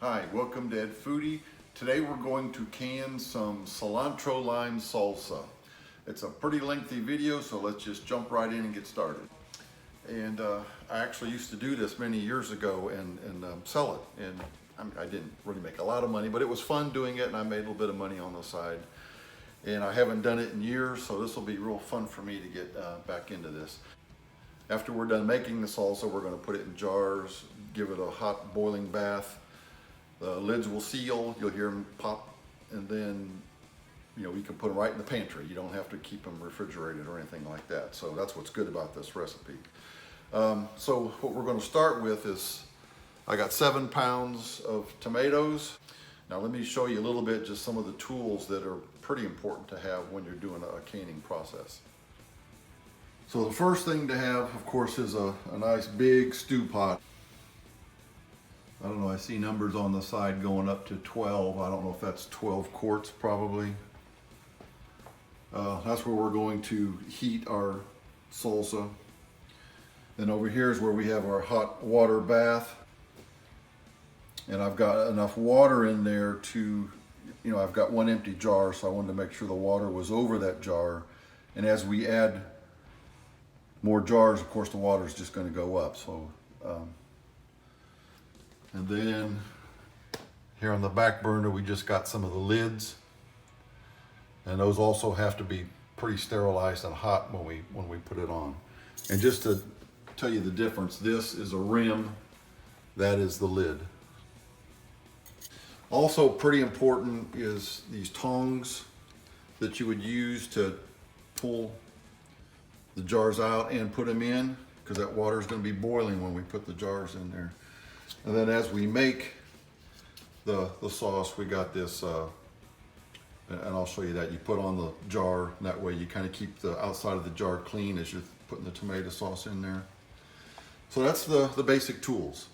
Hi, welcome to Ed Foodie. Today we're going to can some cilantro lime salsa. It's a pretty lengthy video, so let's just jump right in and get started. And I actually used to do this many years ago and sell it. And I didn't really make a lot of money, but it was fun doing it, and I made a little bit of money on the side. And I haven't done it in years, so this will be real fun for me to get back into this. After we're done making the salsa, we're going to put it in jars, give it a hot boiling bath. The lids will seal, you'll hear them pop, and then you can put them right in the pantry. You don't have to keep them refrigerated or anything like that. So that's what's good about this recipe. So what we're going to start with is, I got 7 pounds of tomatoes. Now let me show you a little bit just some of the tools that are pretty important to have when you're doing a canning process. So the first thing to have, of course, is a nice big stew pot. I don't know, I see numbers on the side going up to 12. I don't know if that's 12 quarts probably. That's where we're going to heat our salsa. Then over here is where we have our hot water bath. And I've got enough water in there to, I've got one empty jar, so I wanted to make sure the water was over that jar. And as we add more jars, of course, the water is just going to go up. So. And then here on the back burner, we just got some of the lids, and those also have to be pretty sterilized and hot when we put it on. And just to tell you the difference, this is a rim, that is the lid. Also pretty important is these tongs that you would use to pull the jars out and put them in, because that water is going to be boiling when we put the jars in there. And then as we make the sauce, we got this, and I'll show you that. You put on the jar, and that way you kind of keep the outside of the jar clean as you're putting the tomato sauce in there. So that's the basic tools.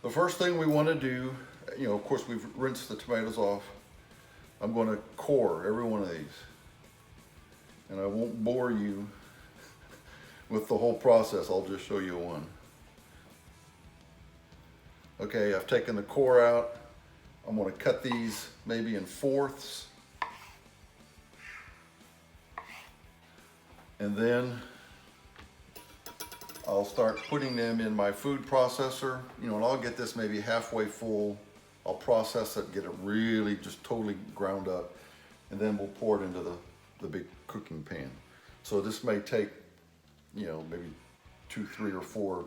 The first thing we want to do, of course we've rinsed the tomatoes off. I'm going to core every one of these. And I won't bore you with the whole process, I'll just show you one. Okay, I've taken the core out. I'm going to cut these maybe in fourths. And then I'll start putting them in my food processor. And I'll get this maybe halfway full. I'll process it, get it really just totally ground up. And then we'll pour it into the big cooking pan. So this may take, maybe 2, 3, or 4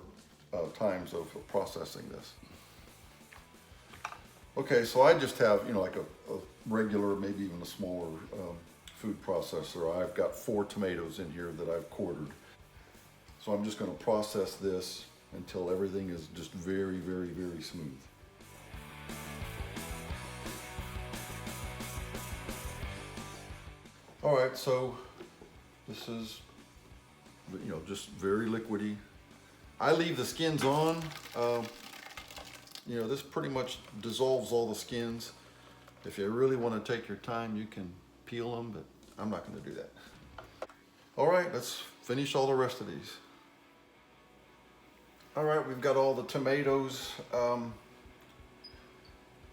times of processing this. Okay, so I just have, like a regular, maybe even a smaller food processor. I've got 4 tomatoes in here that I've quartered. So I'm just going to process this until everything is just very, very, very smooth. All right, so this is, just very liquidy. I leave the skins on. This pretty much dissolves all the skins. If you really want to take your time, you can peel them, but I'm not going to do that. All right, let's finish all the rest of these. All right, we've got all the tomatoes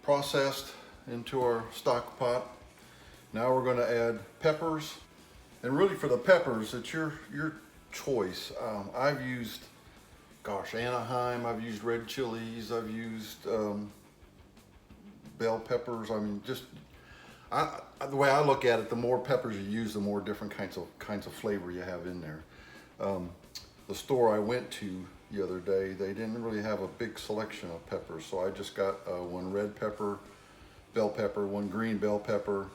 processed into our stock pot. Now we're going to add peppers. And really for the peppers, it's your choice. I've used Anaheim, I've used red chilies, I've used bell peppers. I mean, the way I look at it, the more peppers you use, the more different kinds of flavor you have in there. The store I went to the other day, they didn't really have a big selection of peppers, so I just got 1 red bell pepper, 1 green bell pepper,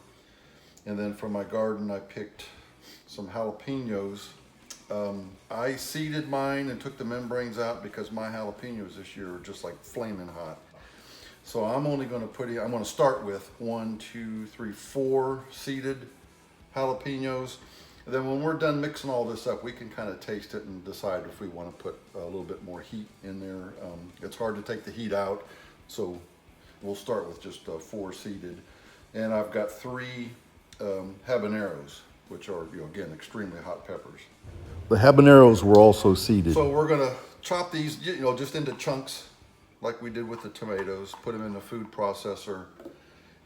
and then from my garden I picked some jalapenos. I seeded mine and took the membranes out because my jalapenos this year are just like flaming hot. So I'm only going to I'm going to start with 1, 2, 3, 4 seeded jalapenos. And then when we're done mixing all this up, we can kind of taste it and decide if we want to put a little bit more heat in there. It's hard to take the heat out, so we'll start with just 4 seeded. And I've got 3 habaneros, which are, again, extremely hot peppers. The habaneros were also seeded. So we're gonna chop these, just into chunks. like we did with the tomatoes, put them in the food processor.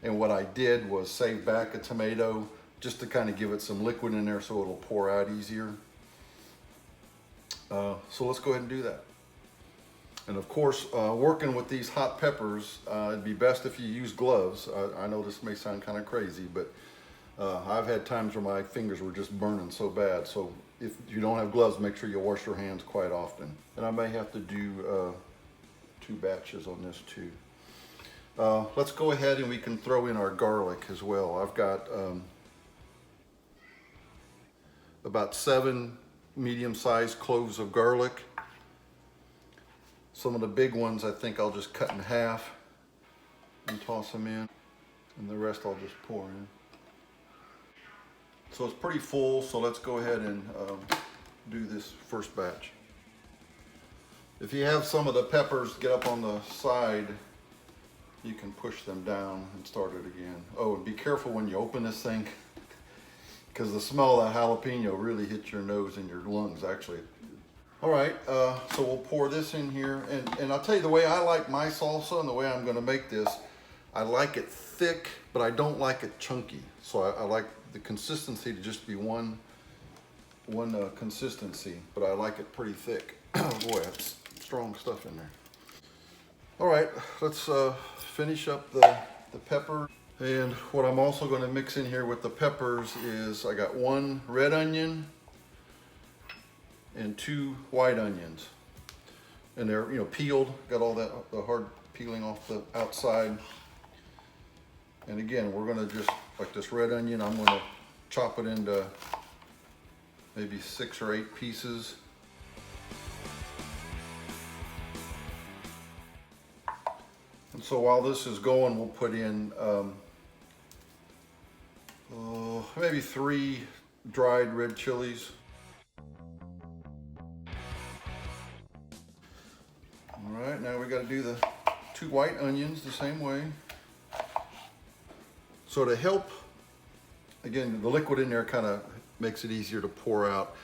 And what I did was save back a tomato just to kind of give it some liquid in there so it'll pour out easier. So let's go ahead and do that. And of course, working with these hot peppers, it'd be best if you use gloves. I know this may sound kind of crazy, but I've had times where my fingers were just burning so bad. So if you don't have gloves, make sure you wash your hands quite often. And I may have to do 2 batches on this too. Let's go ahead and we can throw in our garlic as well. I've got about 7 medium-sized cloves of garlic. Some of the big ones I think I'll just cut in half and toss them in, and the rest I'll just pour in. So it's pretty full, so let's go ahead and do this first batch. If you have some of the peppers get up on the side, you can push them down and start it again. Oh, and be careful when you open this thing, because the smell of that jalapeno really hits your nose and your lungs actually. All right, so we'll pour this in here, and I'll tell you the way I like my salsa and the way I'm gonna make this, I like it thick, but I don't like it chunky. So I like the consistency to just be one consistency, but I like it pretty thick. Oh boy, that's strong stuff in there. All right, let's finish up the pepper. And what I'm also gonna mix in here with the peppers is I got 1 red onion and 2 white onions, and they're peeled, got all that the hard peeling off the outside. And again, we're gonna just, like this red onion, I'm gonna chop it into maybe 6 or 8 pieces. And so while this is going, we'll put in maybe 3 dried red chilies. All right, now we got to do the 2 white onions the same way. So to help, again, the liquid in there kind of makes it easier to pour out.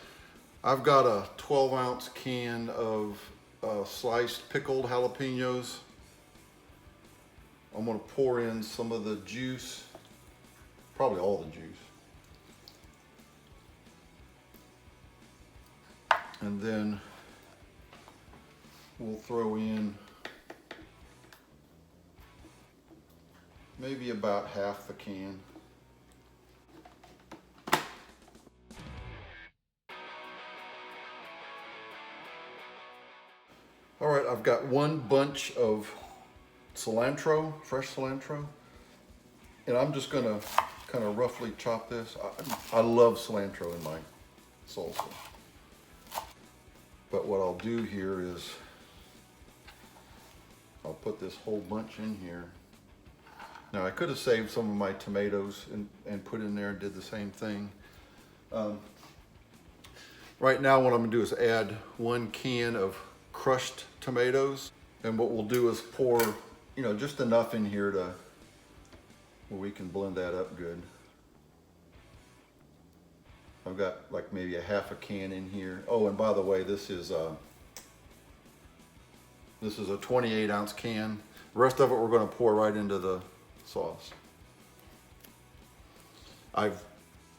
I've got a 12-ounce can of sliced pickled jalapenos. I'm going to pour in some of the juice, probably all the juice. And then we'll throw in maybe about half the can. All right, I've got 1 bunch of cilantro, fresh cilantro, and I'm just gonna kind of roughly chop this. I love cilantro in my salsa, but what I'll do here is I'll put this whole bunch in here. Now I could have saved some of my tomatoes and put in there and did the same thing. Right now what I'm gonna do is add 1 can of crushed tomatoes, and what we'll do is pour just enough in here to where we can blend that up good. I've got like maybe a half a can in here. Oh, and by the way, this is a 28-ounce can. The rest of it we're going to pour right into the sauce. I've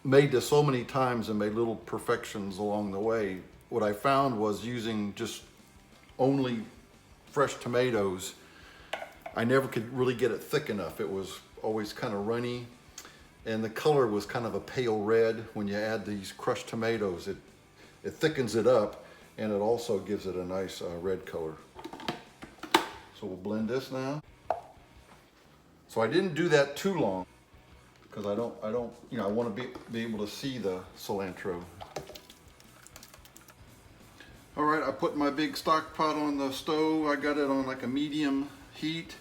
made this so many times and made little perfections along the way. What I found was using just only fresh tomatoes, I never could really get it thick enough. It was always kind of runny, and the color was kind of a pale red. When you add these crushed tomatoes, it thickens it up, and it also gives it a nice red color. So we'll blend this now. So I didn't do that too long because I want to be able to see the cilantro. All right, I put my big stock pot on the stove. I got it on like a medium heat.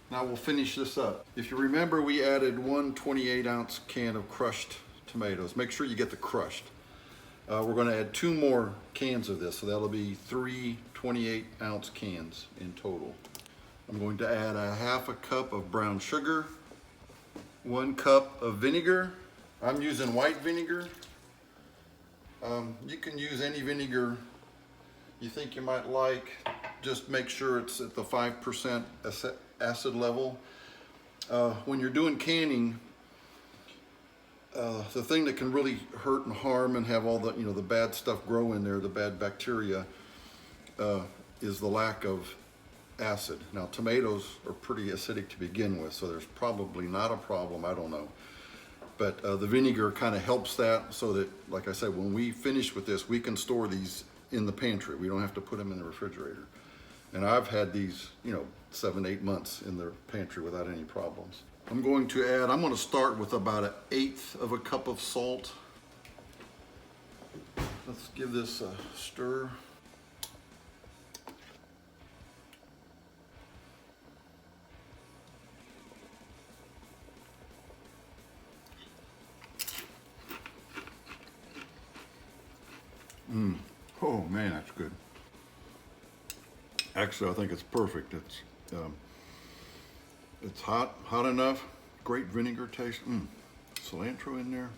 Now we'll finish this up. If you remember, we added 1 28-ounce can of crushed tomatoes. Make sure you get the crushed. We're going to add 2 more cans of this, so that'll be 3 28-ounce cans in total. I'm going to add a half a cup of brown sugar, 1 cup of vinegar. I'm using white vinegar. You can use any vinegar you think you might like. just make sure it's at the 5% acid level. When you're doing canning, the thing that can really hurt and harm and have all the, you know, the bad stuff grow in there, the bad bacteria, is the lack of acid. Now, tomatoes are pretty acidic to begin with, so there's probably not a problem, I don't know. But the vinegar kind of helps that, so that, like I said, when we finish with this, we can store these in the pantry. We don't have to put them in the refrigerator. And I've had these, you know, 7-8 months in the pantry without any problems. I'm going to start with about 1/8 of a cup of salt. Let's give this a stir. Oh man, that's good. Actually, I think it's perfect. It's hot enough. Great vinegar taste. Cilantro in there.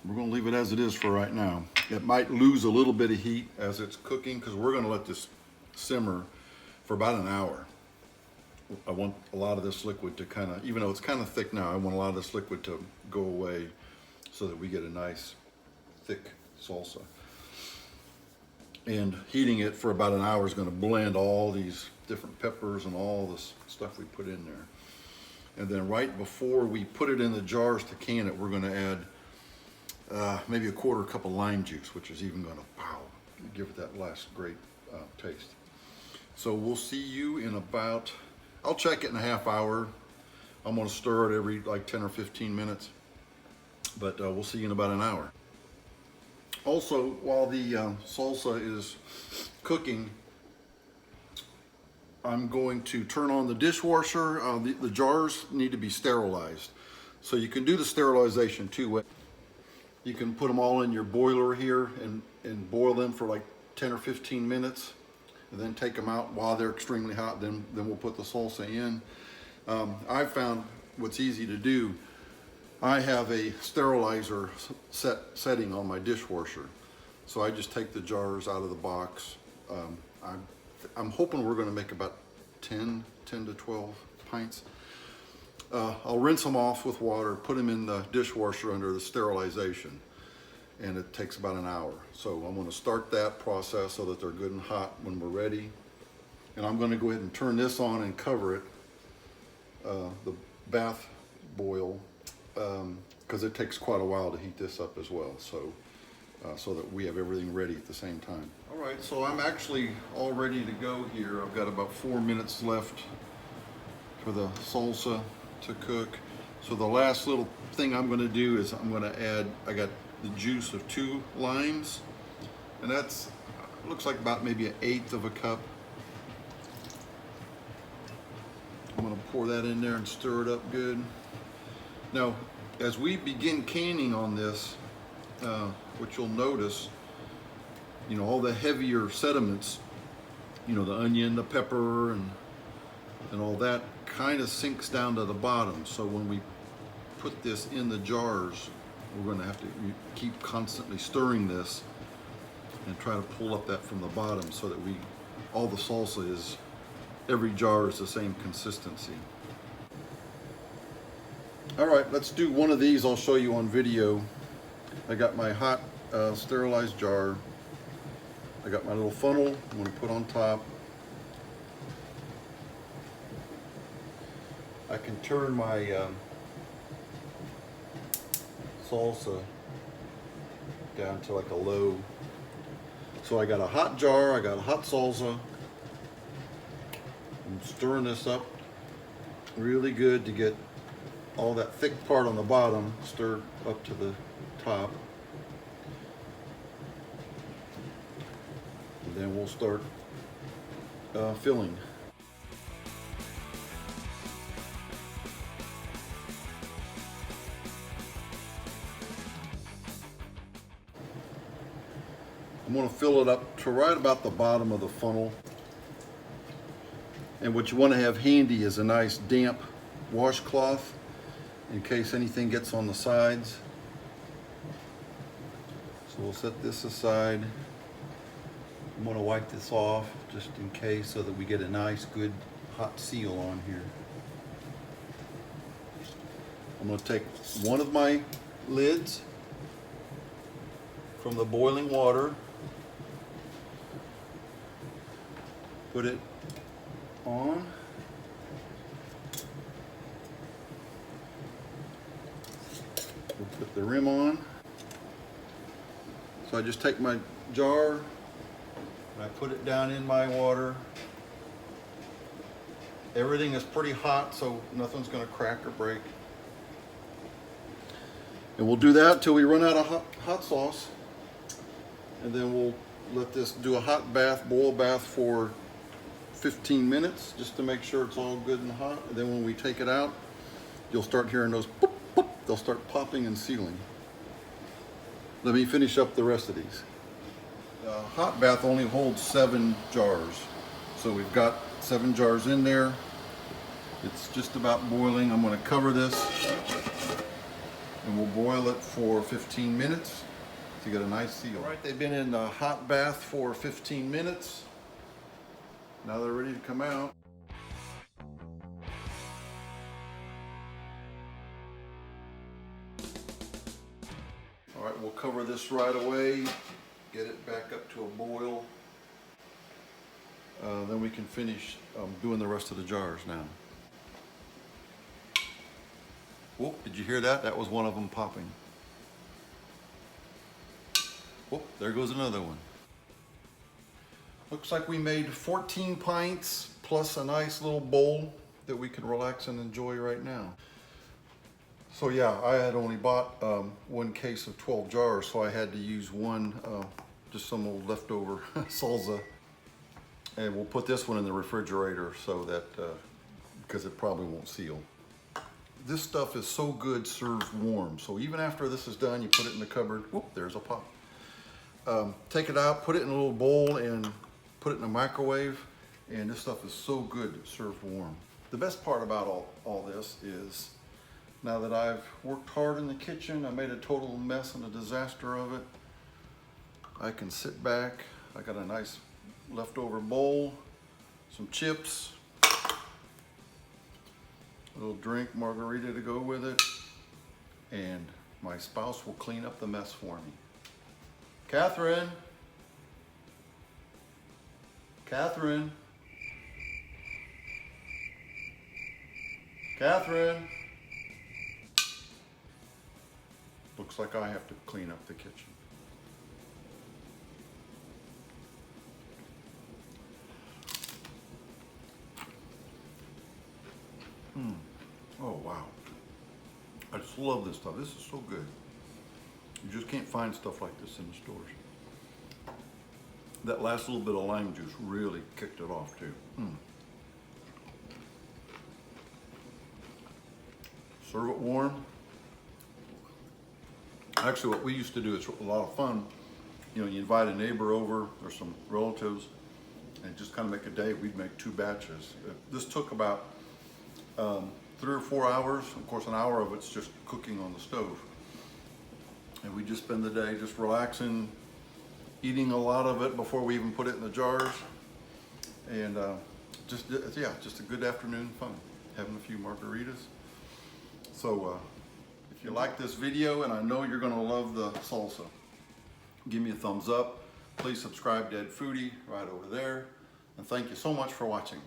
We're going to leave it as it is for right now. It might lose a little bit of heat as it's cooking, because we're going to let this simmer for about an hour. I want a lot of this liquid to kind of, even though it's kind of thick now, I want a lot of this liquid to go away so that we get a nice thick salsa. And heating it for about an hour is going to blend all these different peppers and all this stuff we put in there. And then right before we put it in the jars to can it, we're going to add maybe a 1/4 cup of lime juice, which is even going to give it that last great taste. So we'll see you in about, I'll check it in a half hour. I'm going to stir it every like 10 or 15 minutes, but we'll see you in about an hour. Also, while the salsa is cooking, I'm going to turn on the dishwasher. The jars need to be sterilized. So you can do the sterilization 2 ways. You can put them all in your boiler here and boil them for like 10 or 15 minutes, and then take them out while they're extremely hot. Then we'll put the salsa in. I found what's easy to do. I have a sterilizer setting on my dishwasher. So I just take the jars out of the box. I'm hoping we're going to make about 10 to 12 pints. I'll rinse them off with water, put them in the dishwasher under the sterilization, and it takes about an hour. So I'm going to start that process so that they're good and hot when we're ready. And I'm going to go ahead and turn this on and cover it, the bath boil, because it takes quite a while to heat this up as well. So that we have everything ready at the same time. All right, so I'm actually all ready to go here. I've got about 4 minutes left for the salsa to cook. So the last little thing I'm going to do is I'm going to add, I got the juice of 2 limes, and that's, looks like about maybe 1/8 of a cup. I'm going to pour that in there and stir it up good. Now, as we begin canning on this, what you'll notice, you know, all the heavier sediments, you know, the onion, the pepper, and all that kind of sinks down to the bottom. So when we put this in the jars, we're going to have to keep constantly stirring this and try to pull up that from the bottom so that all the salsa is, every jar is the same consistency. All right, let's do one of these. I'll show you on video. I got my hot sterilized jar. I got my little funnel I'm going to put on top. I can turn my salsa down to like a low. So I got a hot jar, I got a hot salsa. I'm stirring this up really good to get all that thick part on the bottom stirred up to the top. And then we'll start filling. I'm going to fill it up to right about the bottom of the funnel. And what you want to have handy is a nice damp washcloth in case anything gets on the sides. So we'll set this aside. I'm going to wipe this off just in case so that we get a nice good hot seal on here. I'm going to take one of my lids from the boiling water, put it on, we'll put the rim on. So I just take my jar and I put it down in my water. Everything is pretty hot, so nothing's going to crack or break. And we'll do that till we run out of hot sauce. And then we'll let this do a hot bath, boil bath for 15 minutes just to make sure it's all good and hot. And then when we take it out, you'll start hearing those poop, poop. They'll start popping and sealing. Let me finish up the rest of these. The hot bath only holds 7 jars. So we've got 7 jars in there. It's just about boiling. I'm going to cover this and we'll boil it for 15 minutes to get a nice seal. All right, they've been in the hot bath for 15 minutes. Now they're ready to come out. All right, we'll cover this right away, get it back up to a boil. Then we can finish doing the rest of the jars now. Whoop, did you hear that? That was one of them popping. Whoop, there goes another one. Looks like we made 14 pints plus a nice little bowl that we can relax and enjoy right now. So yeah, I had only bought one case of 12 jars, so I had to use one, just some old leftover salsa. And we'll put this one in the refrigerator so that, because it probably won't seal. This stuff is so good served warm. So even after this is done, you put it in the cupboard. Whoop, there's a pop. Take it out, put it in a little bowl and put it in a microwave. And this stuff is so good served warm. The best part about all this is now that I've worked hard in the kitchen, I made a total mess and a disaster of it. I can sit back. I got a nice leftover bowl, some chips, a little drink margarita to go with it, and my spouse will clean up the mess for me. Catherine? Catherine? Catherine? Looks like I have to clean up the kitchen. Oh, wow. I just love this stuff. This is so good. You just can't find stuff like this in the stores. That last little bit of lime juice really kicked it off too. Serve it warm. Actually, what we used to do is a lot of fun. You know, you invite a neighbor over or some relatives and just kind of make a day. We'd make 2 batches. This took about 3 or 4 hours. Of course, an hour of it's just cooking on the stove. And we just spend the day just relaxing, eating a lot of it before we even put it in the jars. And just a good afternoon fun, having a few margaritas. So if you like this video, and I know you're gonna love the salsa, give me a thumbs up. Please subscribe to Ed Foodie right over there. And thank you so much for watching.